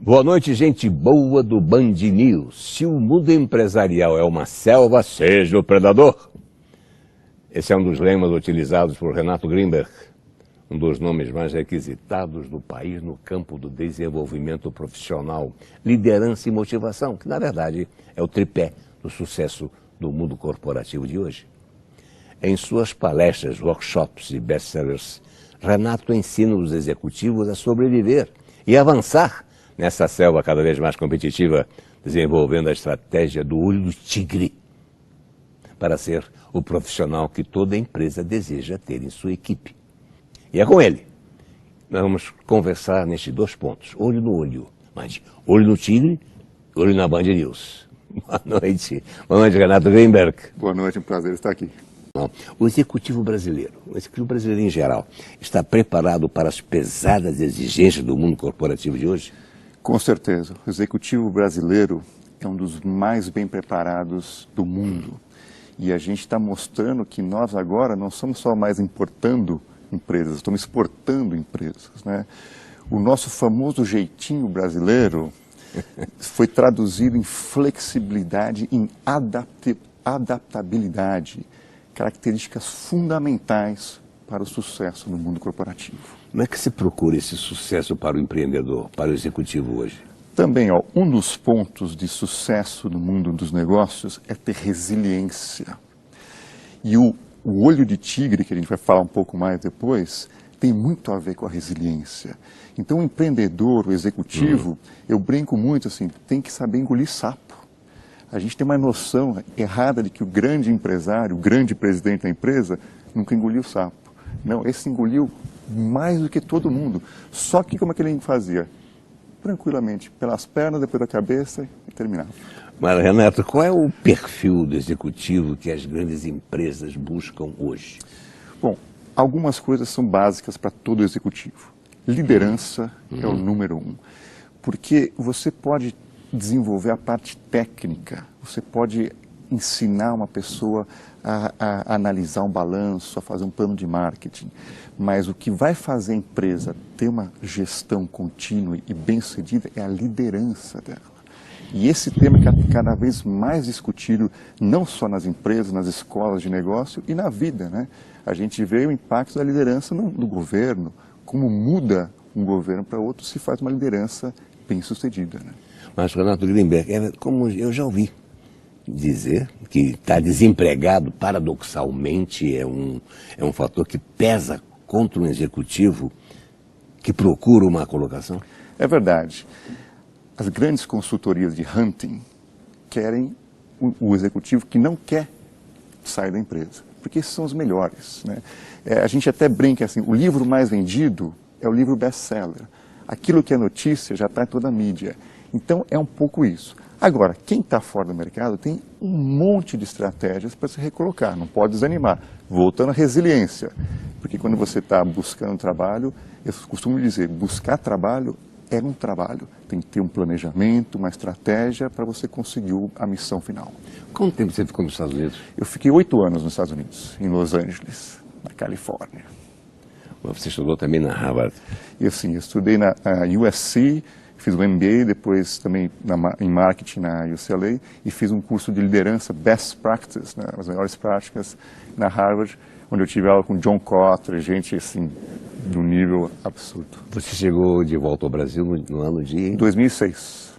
Boa noite, gente boa do Band News. Se o mundo empresarial é uma selva, seja o predador. Esse é um dos lemas utilizados por Renato Grinberg, um dos nomes mais requisitados do país no campo do desenvolvimento profissional, liderança e motivação, que na verdade é o tripé do sucesso do mundo corporativo de hoje. Em suas palestras, workshops e best-sellers, Renato ensina os executivos a sobreviver e avançar nessa selva cada vez mais competitiva, desenvolvendo a estratégia do olho do tigre para ser o profissional que toda empresa deseja ter em sua equipe. E é com ele. Nós vamos conversar nestes dois pontos, olho no olho, mas olho no tigre, olho na Band News. Boa noite. Boa noite, Renato Grinberg. Boa noite, é um prazer estar aqui. O executivo brasileiro em geral, está preparado para as pesadas exigências do mundo corporativo de hoje? Com certeza. O executivo brasileiro é um dos mais bem preparados do mundo. E a gente está mostrando que nós agora não somos só mais importando empresas, estamos exportando empresas, né? O nosso famoso jeitinho brasileiro foi traduzido em flexibilidade, em adaptabilidade, características fundamentais para o sucesso no mundo corporativo. Como é que se procura esse sucesso para o empreendedor, para o executivo hoje? Também, um dos pontos de sucesso no mundo dos negócios é ter resiliência. E o olho de tigre, que a gente vai falar um pouco mais depois, tem muito a ver com a resiliência. Então, o empreendedor, o executivo, eu brinco muito assim, tem que saber engolir sapo. A gente tem uma noção errada de que o grande empresário, o grande presidente da empresa, nunca engoliu sapo. Não, esse engoliu mais do que todo mundo. Só que como é que ele fazia? Tranquilamente, pelas pernas, depois da cabeça e terminava. Mas, Renato, qual é o perfil do executivo que as grandes empresas buscam hoje? Bom, algumas coisas são básicas para todo executivo. Liderança é o número 1. Porque você pode desenvolver a parte técnica, você pode ensinar uma pessoa a analisar um balanço, a fazer um plano de marketing, mas o que vai fazer a empresa ter uma gestão contínua e bem-sucedida é a liderança dela. E esse tema é cada vez mais discutido, não só nas empresas, nas escolas de negócio e na vida, né? A gente vê o impacto da liderança no governo, como muda um governo para outro se faz uma liderança bem-sucedida, né? Mas, Renato Grinberg, como eu já ouvi dizer, que estar desempregado, paradoxalmente, é um fator que pesa contra um executivo que procura uma colocação? É verdade. As grandes consultorias de hunting querem o executivo que não quer sair da empresa, porque esses são os melhores, né? A gente até brinca assim, o livro mais vendido é o livro best-seller. Aquilo que é notícia já está em toda a mídia. Então, é um pouco isso. Agora, quem está fora do mercado tem um monte de estratégias para se recolocar, não pode desanimar. Voltando à resiliência, porque quando você está buscando trabalho, eu costumo dizer, buscar trabalho é um trabalho. Tem que ter um planejamento, uma estratégia para você conseguir a missão final. Quanto tempo você ficou nos Estados Unidos? Eu fiquei 8 anos nos Estados Unidos, em Los Angeles, na Califórnia. Mas você estudou também na Harvard? Eu estudei na USC, fiz o MBA, depois também em marketing na UCLA e fiz um curso de liderança, Best Practice, né, as melhores práticas na Harvard, onde eu tive aula com John Kotler, gente assim, de um nível absurdo. Você chegou de volta ao Brasil no ano de... 2006.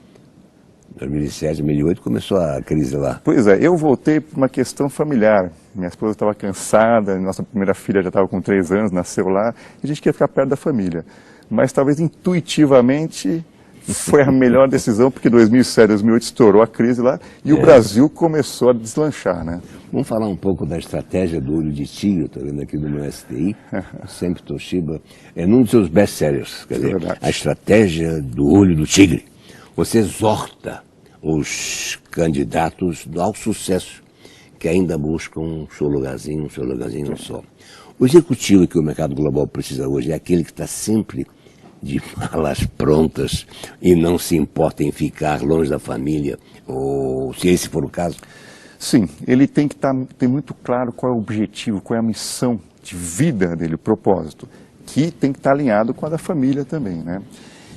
2007, 2008 começou a crise lá. Pois é, eu voltei por uma questão familiar. Minha esposa estava cansada, nossa primeira filha já estava com 3 anos, nasceu lá, e a gente queria ficar perto da família. Mas talvez intuitivamente foi a melhor decisão, porque 2007, 2008 estourou a crise lá e o Brasil começou a deslanchar, né? Vamos falar um pouco da estratégia do olho de tigre, estou vendo aqui do meu STI, sempre Toshiba, num dos seus best-sellers, quer dizer, a estratégia do olho do tigre. Você exorta os candidatos ao sucesso, que ainda buscam um seu lugarzinho só. O executivo que o mercado global precisa hoje é aquele que está sempre de malas prontas e não se importa em ficar longe da família, ou se esse for o caso? Sim, ele tem que ter muito claro qual é o objetivo, qual é a missão de vida dele, o propósito, que tem que estar alinhado com a da família também, né?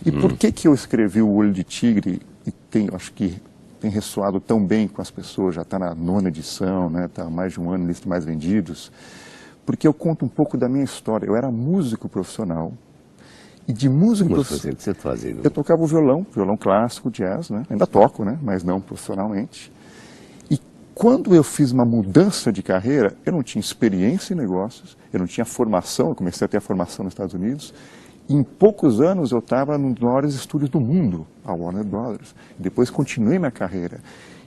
E por que eu escrevi O Olho de Tigre e acho que tem ressoado tão bem com as pessoas, já está na 9ª edição, né? Está há mais de um ano, lista mais vendidos, porque eu conto um pouco da minha história. Eu era músico profissional, e de músico profissional... O que você fazia? Eu tocava o violão clássico, jazz, né? Ainda toco, né? Mas não profissionalmente. E quando eu fiz uma mudança de carreira, eu não tinha experiência em negócios, eu não tinha formação, eu comecei a ter a formação nos Estados Unidos. Em poucos anos eu estava nos maiores estúdios do mundo, a Warner Brothers. Depois continuei minha carreira.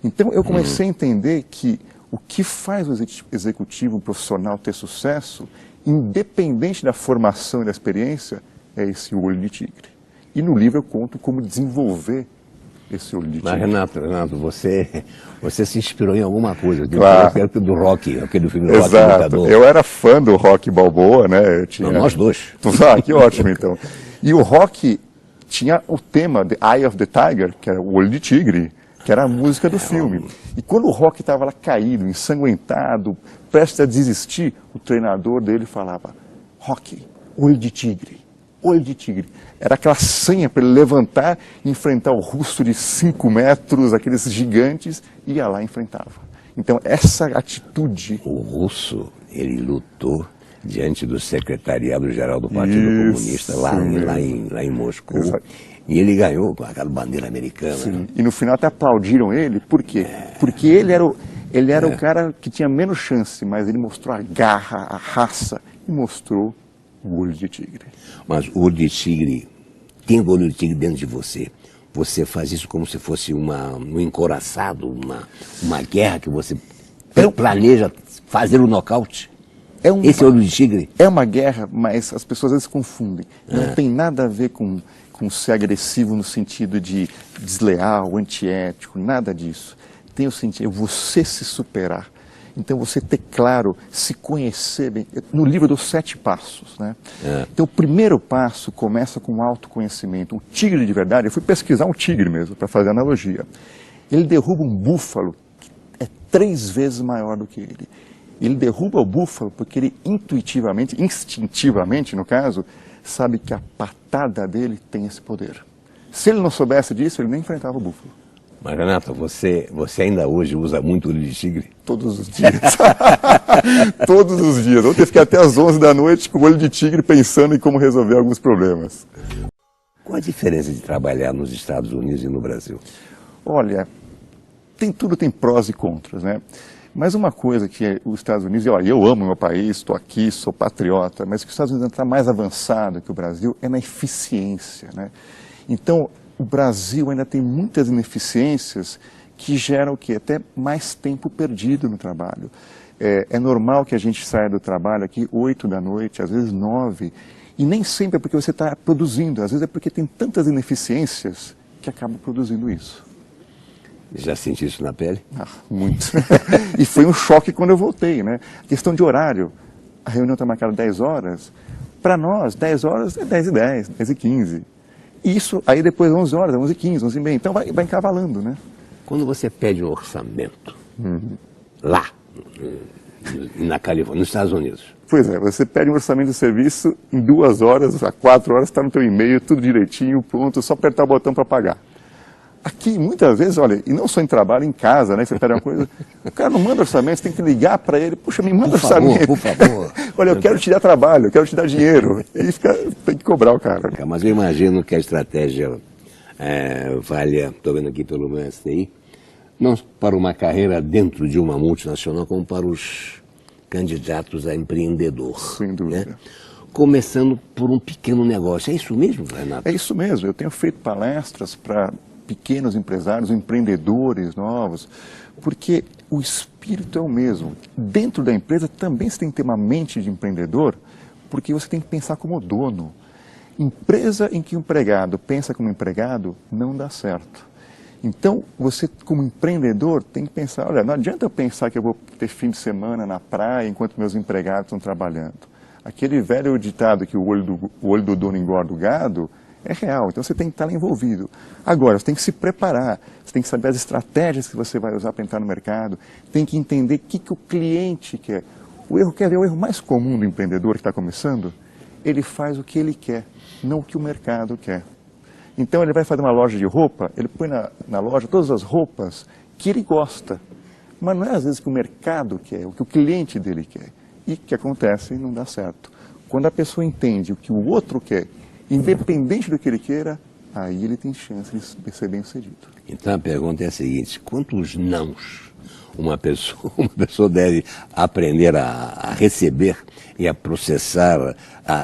Então eu comecei a entender que o que faz o executivo, um profissional ter sucesso, independente da formação e da experiência, é esse olho de tigre. E no livro eu conto como desenvolver esse olho de tigre. Mas Renato, você se inspirou em alguma coisa. Claro. Do Rock, aquele filme do Rock. Exato. Eu era fã do Rock Balboa, né? Não, nós dois. Ah, que ótimo então. E o Rock tinha o tema The Eye of the Tiger, que era o olho de tigre, que era a música do filme. E quando o Rock estava lá caído, ensanguentado, prestes a desistir, o treinador dele falava: Rock, olho de tigre. Olho de tigre. Era aquela senha para ele levantar e enfrentar o russo de 5 metros, aqueles gigantes, e ia lá e enfrentava. Então, essa atitude... O russo, ele lutou diante do secretariado-geral do Partido Comunista, lá em Moscou. Exato. E ele ganhou com aquela bandeira americana. Sim. E no final até aplaudiram ele. Por quê? Porque ele era o cara que tinha menos chance, mas ele mostrou a garra, a raça, e mostrou o olho de tigre. Mas o olho de tigre, tendo o olho de tigre dentro de você, você faz isso como se fosse um encoraçado, uma guerra que você planeja fazer o nocaute? Esse olho de tigre? É uma guerra, mas as pessoas às vezes confundem. Não tem nada a ver com ser agressivo no sentido de desleal, antiético, nada disso. Tem o sentido, é você se superar. Então, você ter claro, se conhecer bem. No livro dos 7 passos, né? Então, o primeiro passo começa com autoconhecimento. O tigre de verdade, eu fui pesquisar um tigre mesmo, para fazer analogia. Ele derruba um búfalo que é 3 vezes maior do que ele. Ele derruba o búfalo porque ele intuitivamente, instintivamente, no caso, sabe que a patada dele tem esse poder. Se ele não soubesse disso, ele nem enfrentava o búfalo. Mas, Renato, você ainda hoje usa muito olho de tigre? Todos os dias. Todos os dias. Ontem eu fiquei até às 11 da noite com o olho de tigre pensando em como resolver alguns problemas. Qual a diferença de trabalhar nos Estados Unidos e no Brasil? Olha, tudo tem prós e contras, né? Mas uma coisa que os Estados Unidos, eu amo meu país, estou aqui, sou patriota, mas que os Estados Unidos está mais avançado que o Brasil é na eficiência, né? Então, o Brasil ainda tem muitas ineficiências que geram o quê? Até mais tempo perdido no trabalho. É normal que a gente saia do trabalho aqui 8 da noite, às vezes 9, e nem sempre é porque você está produzindo, às vezes é porque tem tantas ineficiências que acaba produzindo isso. Já senti isso na pele? Muito. E foi um choque quando eu voltei, né? Questão de horário. A reunião está marcada 10 horas. Para nós, 10 horas é 10h10, 10h15. Isso, aí depois 11 horas, 11h15, 11h30. Então vai encavalando, né? Quando você pede um orçamento, lá, na Califórnia, nos Estados Unidos. Pois é, você pede um orçamento de serviço, em 2 horas, a 4 horas, está no teu e-mail, tudo direitinho, pronto, só apertar o botão para pagar. Aqui, muitas vezes, olha, e não só em trabalho, em casa, né, que você pede uma coisa, o cara não manda orçamento, você tem que ligar para ele, puxa, me manda orçamento. Por favor. Olha, eu quero te dar trabalho, eu quero te dar dinheiro. E tem que cobrar o cara. Mas eu imagino que a estratégia valha, estou vendo aqui pelo meu STI, não para uma carreira dentro de uma multinacional, como para os candidatos a empreendedor. Sem dúvida. Né? Começando por um pequeno negócio. É isso mesmo, Renato? É isso mesmo. Eu tenho feito palestras para pequenos empresários, empreendedores novos, porque o espírito é o mesmo. Dentro da empresa também você tem que ter uma mente de empreendedor, porque você tem que pensar como dono. Empresa em que o empregado pensa como empregado não dá certo. Então, você como empreendedor tem que pensar, olha, não adianta eu pensar que eu vou ter fim de semana na praia enquanto meus empregados estão trabalhando. Aquele velho ditado que o olho do dono engorda o gado é real, então você tem que estar lá envolvido. Agora, você tem que se preparar, você tem que saber as estratégias que você vai usar para entrar no mercado, tem que entender o que o cliente quer. O erro mais comum do empreendedor que está começando? Ele faz o que ele quer, não o que o mercado quer. Então ele vai fazer uma loja de roupa, ele põe na loja todas as roupas que ele gosta. Mas não é às vezes que o mercado quer, o que o cliente dele quer. E o que acontece não dá certo. Quando a pessoa entende o que o outro quer, independente do que ele queira, aí ele tem chance de ser bem sucedido. Então a pergunta é a seguinte: quantos nãos uma pessoa deve aprender a receber e a processar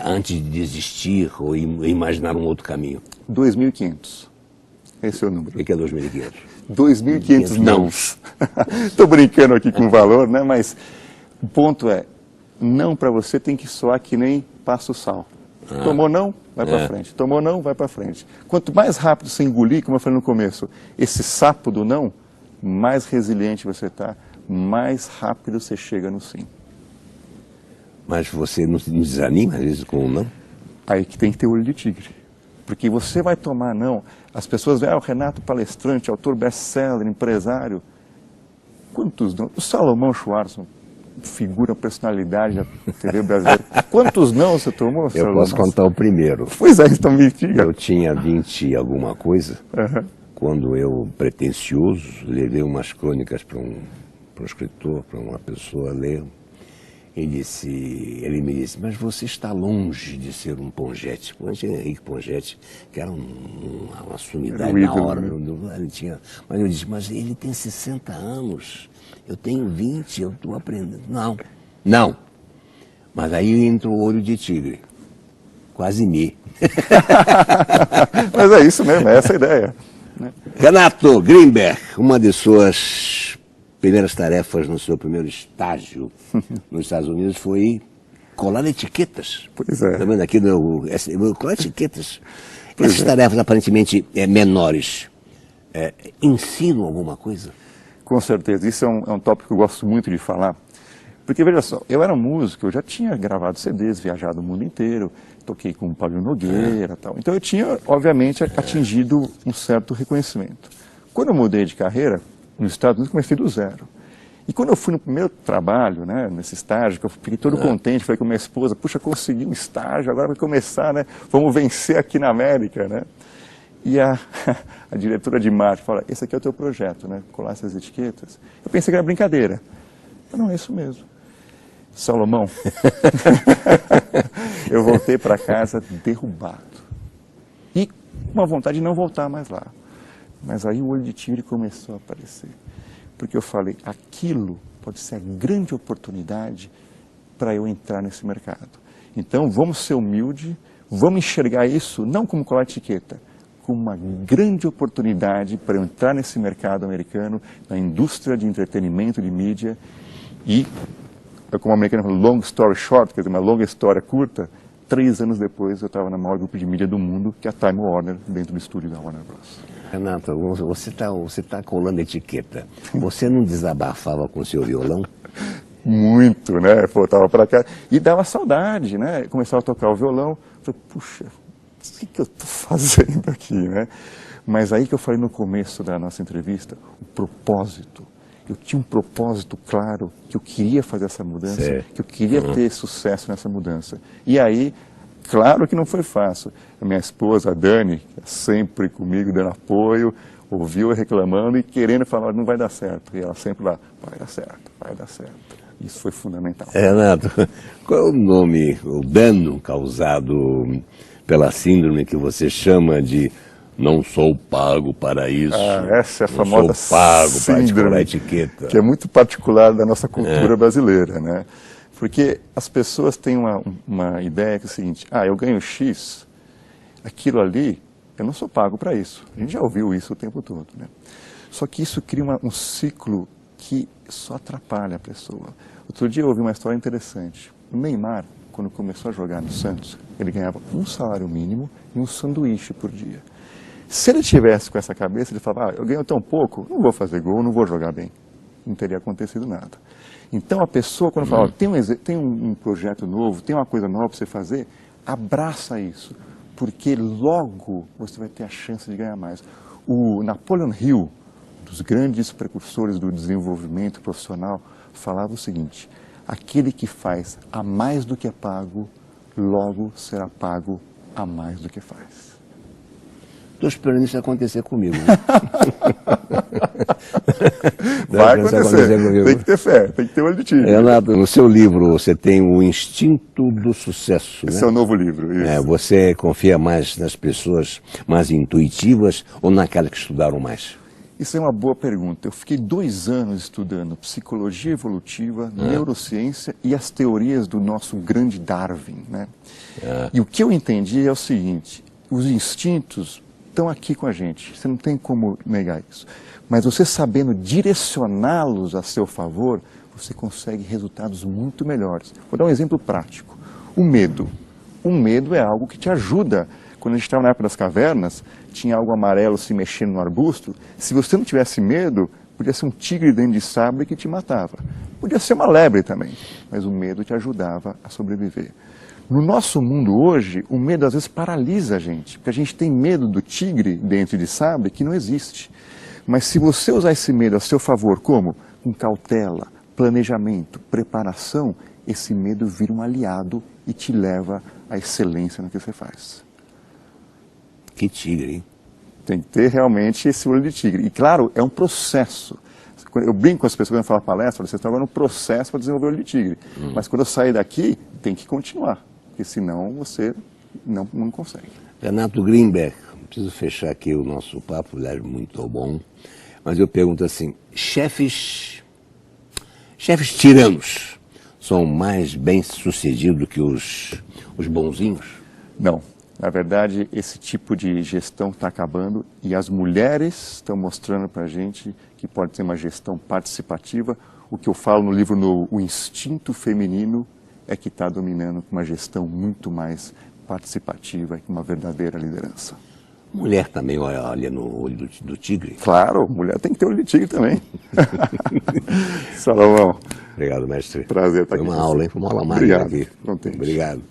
antes de desistir ou imaginar um outro caminho? 2.500. Esse é o número. O que é 2.500? 2.500 nãos. Estou brincando aqui com o valor, né? Mas o ponto é, não para você tem que soar que nem passa o sal. Tomou não, vai para frente. Tomou não, vai para frente. Quanto mais rápido você engolir, como eu falei no começo, esse sapo do não, mais resiliente você está, mais rápido você chega no sim. Mas você não desanima às vezes com o não? Aí que tem que ter olho de tigre. Porque você vai tomar não. As pessoas veem, o Renato palestrante, autor best-seller, empresário. Quantos não? O Salomão Schwartzman, figura, personalidade da TV brasileira. Quantos não você tomou, Salomão? Eu posso contar o primeiro. Pois é, então me diga. Eu tinha 20 e alguma coisa, quando eu, pretensioso, levei umas crônicas para um escritor, para uma pessoa ler. Ele me disse, mas você está longe de ser um Pongette. Henrique Pongette, que era uma sumidade na hora. Ele tinha, mas eu disse, mas ele tem 60 anos, eu tenho 20, eu estou aprendendo. Não. Mas aí entra o olho de tigre. Quase me. Mas é isso mesmo, é essa a ideia. Né? Renato Grimberg, uma de suas primeiras tarefas no seu primeiro estágio nos Estados Unidos foi colar etiquetas. Pois é. Tá vendo aqui colar etiquetas. Essas tarefas aparentemente menores ensinam alguma coisa? Com certeza, isso é um tópico que eu gosto muito de falar. Porque, veja só, eu era músico, eu já tinha gravado CDs, viajado o mundo inteiro, toquei com o Paulinho Nogueira e tal. Então eu tinha, obviamente, atingido um certo reconhecimento. Quando eu mudei de carreira, nos Estados Unidos, comecei do zero. E quando eu fui no primeiro trabalho, né, nesse estágio, que eu fiquei todo contente, falei com minha esposa, puxa, consegui um estágio, agora vai começar, né, vamos vencer aqui na América, né. E a diretora de marketing fala, esse aqui é o teu projeto, né, colar essas etiquetas. Eu pensei que era brincadeira. Eu, não, é isso mesmo. Salomão, eu voltei para casa derrubado. E com uma vontade de não voltar mais lá. Mas aí o olho de tigre começou a aparecer. Porque eu falei, aquilo pode ser a grande oportunidade para eu entrar nesse mercado. Então vamos ser humildes, vamos enxergar isso não como colar etiqueta, como uma grande oportunidade para eu entrar nesse mercado americano, na indústria de entretenimento, de mídia. E, como o americano fala, long story short, quer dizer, uma longa história curta, 3 anos depois eu estava no maior grupo de mídia do mundo, que é a Time Warner, dentro do estúdio da Warner Bros. Renato, você tá colando etiqueta. Você não desabafava com o seu violão? Muito, né? Voltava para cá. E dava saudade, né? Começava a tocar o violão. Falei, puxa, o que eu estou fazendo aqui, né? Mas aí que eu falei no começo da nossa entrevista, o propósito. Eu tinha um propósito claro, que eu queria fazer essa mudança, que eu queria ter sucesso nessa mudança. E aí, claro que não foi fácil. A minha esposa, a Dani, sempre comigo, dando apoio, ouviu eu reclamando e querendo falar, não vai dar certo. E ela sempre lá, vai dar certo, vai dar certo. Isso foi fundamental. Renato, qual é o nome, o dano causado pela síndrome que você chama de não sou pago para isso? Essa é a famosa não sou pago para síndrome, colar etiqueta. Que é muito particular da nossa cultura brasileira, né? Porque as pessoas têm uma ideia que é o seguinte, eu ganho X, aquilo ali, eu não sou pago para isso. A gente já ouviu isso o tempo todo, né? Só que isso cria um ciclo que só atrapalha a pessoa. Outro dia eu ouvi uma história interessante. O Neymar, quando começou a jogar no Santos, ele ganhava um salário mínimo e um sanduíche por dia. Se ele tivesse com essa cabeça, ele falava, eu ganho tão pouco, não vou fazer gol, não vou jogar bem. Não teria acontecido nada. Então a pessoa, quando fala, tem um projeto novo, tem uma coisa nova para você fazer, abraça isso, porque logo você vai ter a chance de ganhar mais. O Napoleon Hill, dos grandes precursores do desenvolvimento profissional, falava o seguinte, aquele que faz a mais do que é pago, logo será pago a mais do que faz. Estou esperando isso acontecer comigo. Vai acontecer. Tem que ter fé, tem que ter olho de tigre. Renato, no seu livro você tem o Instinto do Sucesso. Esse né? é o novo livro. Isso. Você confia mais nas pessoas mais intuitivas ou naquelas que estudaram mais? Isso é uma boa pergunta. Eu fiquei 2 anos estudando psicologia evolutiva, neurociência e as teorias do nosso grande Darwin, né? E o que eu entendi é o seguinte: os instintos estão aqui com a gente, você não tem como negar isso. Mas você sabendo direcioná-los a seu favor, você consegue resultados muito melhores. Vou dar um exemplo prático. O medo. O medo é algo que te ajuda. Quando a gente estava na época das cavernas, tinha algo amarelo se mexendo no arbusto. Se você não tivesse medo, podia ser um tigre dentro de sabre que te matava. Podia ser uma lebre também, mas o medo te ajudava a sobreviver. No nosso mundo hoje, o medo às vezes paralisa a gente, porque a gente tem medo do tigre dentro de sabre que não existe. Mas se você usar esse medo a seu favor, como? Com cautela, planejamento, preparação, esse medo vira um aliado e te leva à excelência no que você faz. Que tigre, hein? Tem que ter realmente esse olho de tigre. E claro, é um processo. Eu brinco com as pessoas quando eu falo palestra, vocês estão agora no processo para desenvolver o olho de tigre. Mas quando eu sair daqui, tem que continuar. Porque senão você não consegue. Renato Grimberg, preciso fechar aqui o nosso papo, ele é muito bom. Mas eu pergunto assim, chefes tiranos são mais bem-sucedidos que os bonzinhos? Não. Na verdade, esse tipo de gestão está acabando e as mulheres estão mostrando para a gente que pode ter uma gestão participativa. O que eu falo no livro, O Instinto Feminino, é que está dominando uma gestão muito mais participativa e uma verdadeira liderança. Mulher também olha no olho do tigre? Claro, mulher tem que ter olho de tigre também. Salomão. Obrigado, mestre. Prazer estar aqui. Foi uma aula, hein? Foi uma aula mágica aqui. Contente. Obrigado.